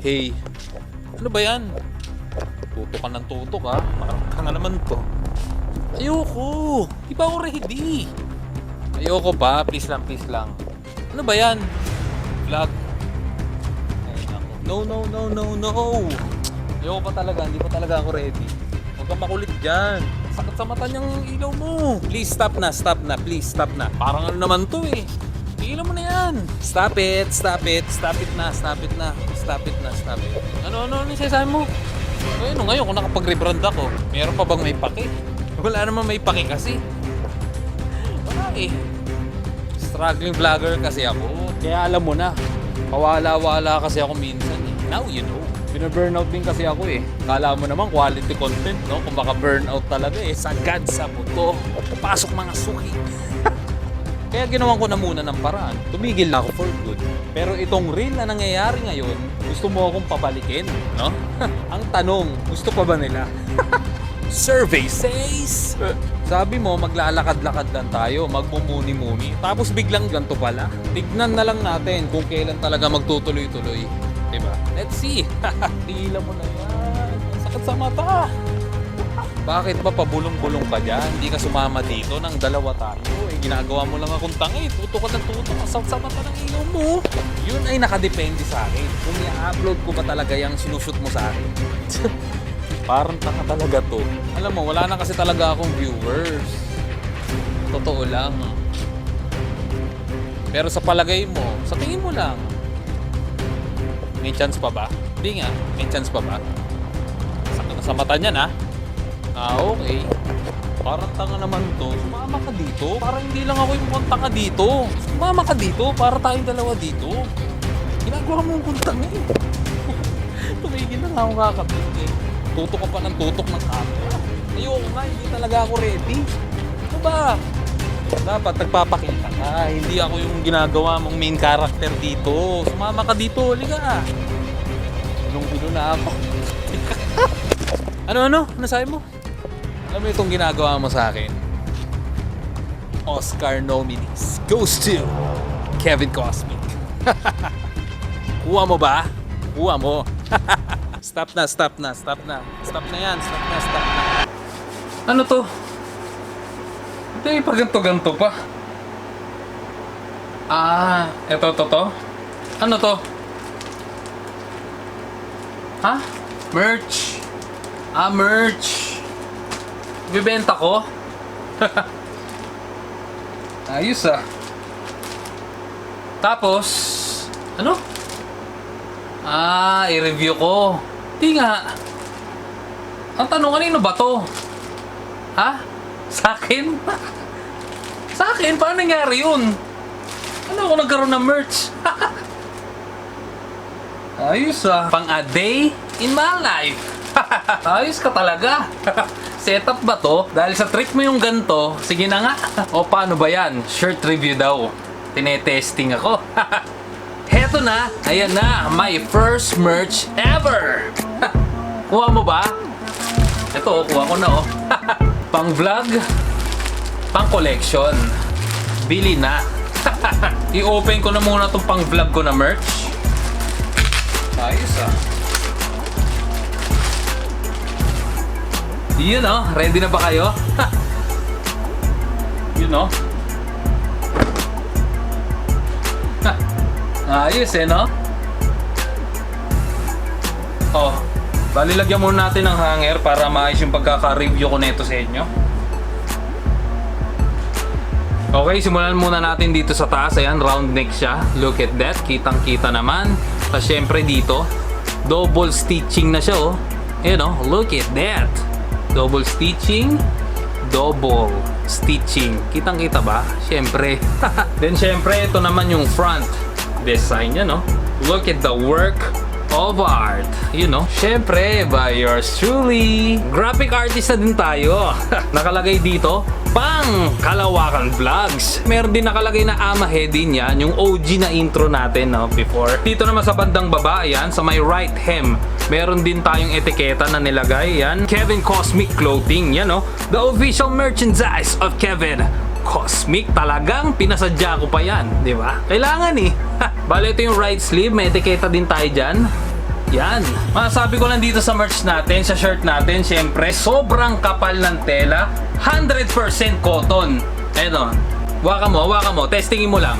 Hey, ano ba yan? Tutok ka ng tutok ha? Parang ka na naman to. Ayoko! Di ba ako ready? Ayoko ba? Please lang, please lang. Ano ba yan? Vlog. Ay, nako. No, no, no, no, no! Ayoko pa talaga, hindi pa talaga ako ready. Huwag kang makulit dyan. Sakit sa mata niyang ilaw mo. Please stop na, please stop na. Parang ano naman to eh. Tigilan mo na yan. Stop it. Stop it na. Ano yung sinasabi mo? Ngayon kung nakapag-rebrand ako, meron pa bang may paki? Wala naman may paki kasi. Wala eh. Struggling vlogger kasi ako. Kaya alam mo na, pawala-wala kasi ako minsan eh. Now you know. Bina-burnout din kasi ako eh. Kala mo naman quality content, no? Kung baka burnout talaga eh. Sagad sa buto. Pasok mga suki. Kaya ginawan ko na muna ng paraan. Tumigil na ako for good. Pero itong reel na nangyayari ngayon, gusto mo akong papalikin, no? Ang tanong, gusto pa ba nila? Survey says! Sabi mo, maglalakad-lakad lang tayo, magmumuni-muni. Tapos biglang ganito pala. Tignan na lang natin kung kailan talaga magtutuloy-tuloy. Diba? Let's see! Tila mo na yan. Sakit sa mata! Bakit ba pabulong-bulong ka dyan? Hindi ka sumama dito ng dalawa tayo. Ginagawa mo lang akong tangay. Tutok ka ng tutok. Asalt sa mata ng ilaw mo. Yun ay nakadepende sa akin. Kung i-upload ko ba talaga yung sinushoot mo sa akin. Parang tanga talaga to. Alam mo, wala na kasi talaga akong viewers. Totoo lang. Pero sa palagay mo, sa tingin mo lang, may chance pa ba? Hindi nga, may chance pa ba? Sa mata niyan ha? Okay. Parang tanga naman to. Sumama ka dito. Parang hindi lang ako yung mukhang tanga dito. Sumama ka dito para tayong dalawa dito. Ginagawa mo yung kuntang eh. Tumigil na nga ako kakabit eh. Tutok ka pa ng tutok ng camera. Ayoko nga, hindi talaga ako ready. Ano ba? Dapat nagpapakita ka. Hindi ako yung ginagawa mong main character dito. Sumama ka dito. Liga. Ilong-ilo na ako. Ano? Ano sabi mo? Alam mo itong ginagawa mo sa akin? Oscar nominees goes to Kevin Cosmic. Kuha mo ba? Kuha mo. Stop na. Stop na yan. Stop na. Ano to? Ito yung paganto-ganto pa. Ito to. Ano to? Ha? Merch. Merch. Bibenta ko? Ayos Tapos, ano? I-review ko. Di nga. Ang tanong, kanino ba to? Ha? Sa akin? Sa akin? Paano nangyari yun? Ano ako nagkaroon ng merch? Ayos Pang a day in my life. Ayos ka talaga. Setup ba to? Dahil sa trick mo yung ganto, sige na nga. O paano ba yan? Shirt review daw. Tinetesting ako. Heto na. Ayan na. My first merch ever. Kuha mo ba? Ito, kuha ko na Pang vlog. Pang collection. Bili na. I-open ko na muna tong pang vlog ko na merch. Ayos Yun ready na ba kayo? Yun ayos no? Bali lagyan muna natin ng hanger para maayos yung pagkaka-review ko neto sa inyo. Okay, simulan muna natin dito sa taas. Ayan, round neck siya. Look at that, kitang-kita naman. Tapos syempre dito, double stitching na siya Ayan look at that. Double stitching. Kitang-kita ba? Syempre. Then syempre, ito naman yung front design niya, Look at the work of art. Syempre, by yours truly. Graphic artist na din tayo. Nakalagay dito, pang Kalawakan Vlogs. Meron din nakalagay na Amahe din yan, yung OG na intro natin before. Dito naman sa bandang baba, yan, sa may right hem, meron din tayong etiketa na nilagay. Yan, Kevin Cosmic Clothing. Yan the official merchandise of Kevin Cosmic. Talagang pinasadya ko pa yan, di ba? Kailangan Bale, ito yung right sleeve, may etiketa din tayo dyan. Yan. Masasabi ko lang dito sa merch natin, sa shirt natin, syempre, sobrang kapal ng tela. 100% cotton. Eto. Waka mo. Testingin mo lang.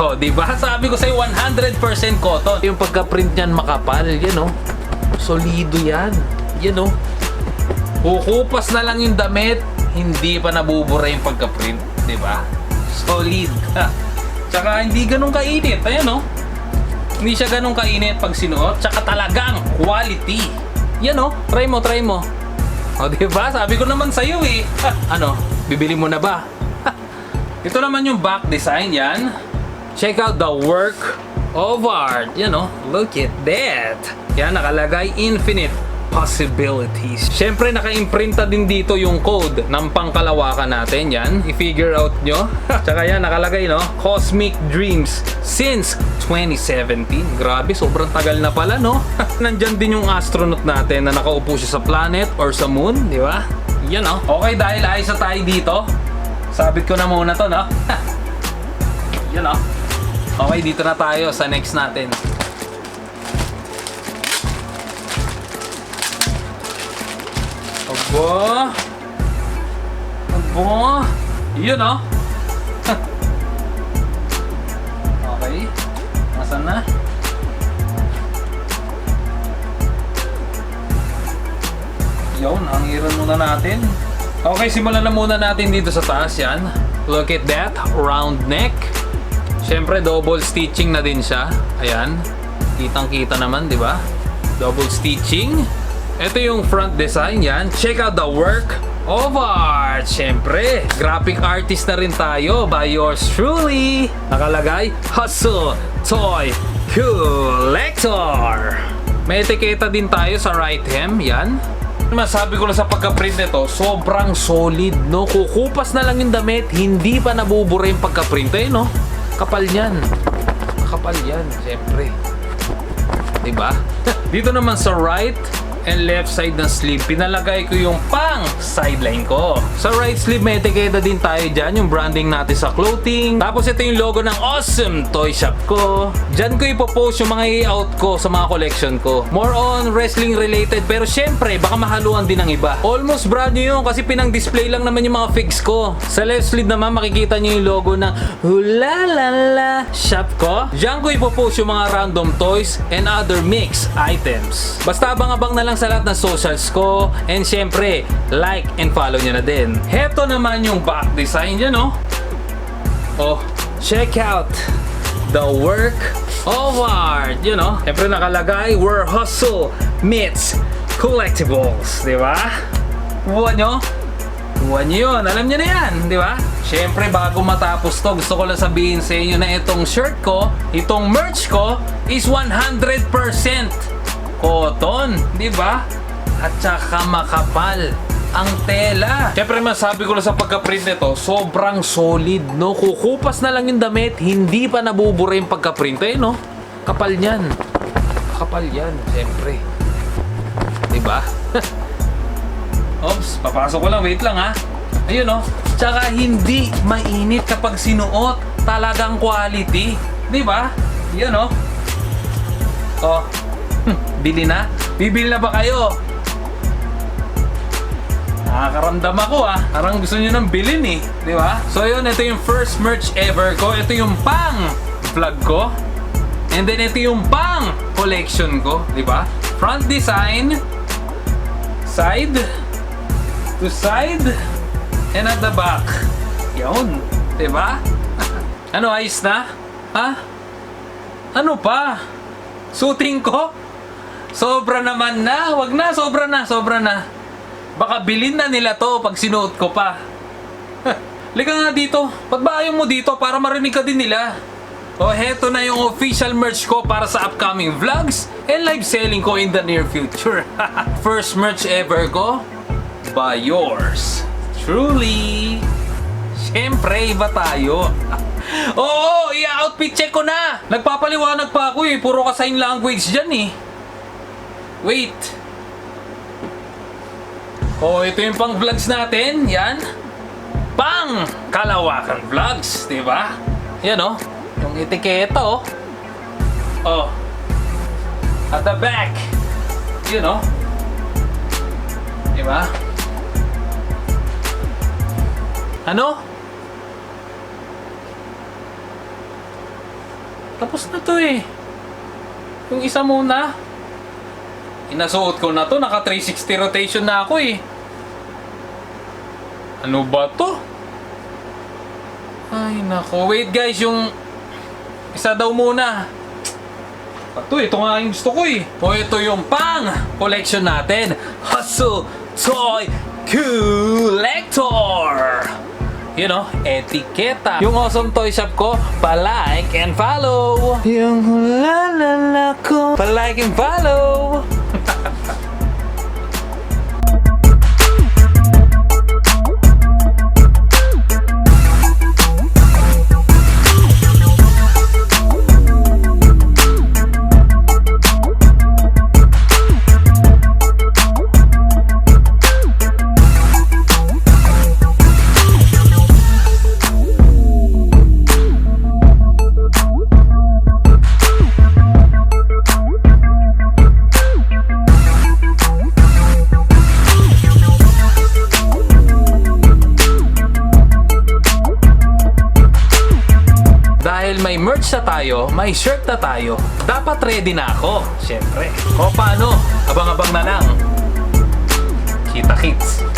Oh, di ba? Sabi ko sa'yo, 100% cotton. Yung pagka-print niyan makapal, yan oh. Solido yan. Yan oh. Kukupas na lang yung damit, hindi pa nabubura yung pagka-print. Di ba? Solid. Tsaka hindi ganun kainit. Ayan oh. Hindi siya ganun kainit pag sinuot. Tsaka talagang quality. Yan oh. Try mo. O diba? Sabi ko naman sa'yo eh. Ano? Bibili mo na ba? Ito naman yung back design yan. Check out the work of art. Yan oh. Look at that. Yan nakalagay infinite possibilities. Siyempre naka-imprinta din dito yung code ng pangkalawakan natin. Yan, i-figure out nyo. Tsaka yan, nakalagay no, Cosmic Dreams since 2017. Grabe, sobrang tagal na pala no. Nandyan din yung astronaut natin na nakaupo siya sa planet or sa moon, di ba? Yan no. Okay, dahil ayos na tayo dito, sabit ko na muna to no. Yan no. Okay, dito na tayo sa next natin. Abo. Yun oh. Okay. Nasaan na? Yun, hangiran muna natin. Okay, simulan na muna natin dito sa taas yan. Look at that, round neck. Siyempre, double stitching na din siya. Ayan. Kitang-kita naman, di ba? Double stitching. Ito yung front design yan. Check out the work of art. Siyempre, graphic artist na rin tayo by yours truly. Nakalagay, Hustle Toy Collector. May etiketa din tayo sa right hem. Yan. Masabi ko lang sa pagka-print nito, sobrang solid, no? Kukupas na lang yung damit, hindi pa nabubura yung pagka-print. Eh, no? Kapal yan. Kapal yan, siyempre. Diba? Dito naman sa right and left side ng sleeve, pinalagay ko yung pang sideline ko. Sa right sleeve, may etiketa din tayo dyan, yung branding natin sa clothing. Tapos ito yung logo ng Awesome Toy Shop ko. Dyan ko ipopost yung mga i-out ko sa mga collection ko. More on wrestling related, pero syempre, baka mahaluan din ng iba. Almost brand new yun kasi pinang-display lang naman yung mga figs ko. Sa left sleeve naman, makikita nyo yung logo ng Hula La La Shop ko. Dyan ko ipopost yung mga random toys and other mix items. Basta abang-abang na lang sa lahat ng socials ko, and syempre like and follow nyo na din. Heto naman yung back design dyan oh. Oh, check out the work of art. Yun oh. Syempre nakalagay where hustle meets collectibles, di ba? Buwan nyo? Buwan nyo yun. Alam nyo na yan, di ba? Syempre bago matapos to, gusto ko lang sabihin sa inyo na itong shirt ko, itong merch ko is 100% cotton, di ba? At saka makapal ang tela. Siyempre masabi ko lang sa pagka-print nito, sobrang solid, no? Kukupas na lang yung damit, hindi pa nabubura yung pagka-print. Eh, no? Kapal yan. Kapal yan, siyempre. Di ba? Oops, papasok ko lang. Wait lang ha. Ayun, no? Tsaka hindi mainit kapag sinuot. Talagang quality. Di ba? Yan, no? Oh. Bili na? Bibili na ba kayo? Nakakaramdam ako Parang gusto nyo nang bilhin eh. Di ba? So yun, ito yung first merch ever ko. Ito yung pang vlog ko. And then ito yung pang collection ko. Di ba? Front design. Side. To side. And at the back. Yun. Di ba? Ano, ayos na? Ha? Ano pa? Suiting ko? Sobra naman na. Wag na, sobra na. Baka bilhin na nila to pag sinuot ko pa. Lika nga dito. Ba't ba ayaw mo dito para marinig ka din nila? O heto na yung official merch ko para sa upcoming vlogs and live selling ko in the near future. First merch ever ko by yours truly. Siyempre, iba tayo. Oo, i-outfit check ko na. Nagpapaliwanag pa ako eh. Puro ka sign language dyan eh. Wait. Oh, ito yung pang vlogs natin. Yan. Pang Kalawakan Vlogs. Diba? Yan oh. Yung etiketa oh. Oh. At the back. You know. Diba? Ano? Tapos na to eh. Yung isa muna. Inasuot ko na to. Naka 360 rotation na ako eh. Ano ba to? Ay nako. Wait guys, yung isa daw muna. Ito nga yung gusto ko eh. O ito yung pang collection natin. Hustle Toy Collector. You know, etiketa. Yung awesome toy shop ko, pa-like and follow. Yung hulalala ko, pa-like and follow. Dahil may merch na tayo, may shirt na tayo, dapat ready na ako, syempre. O paano? Abang-abang na lang. Kita-kits.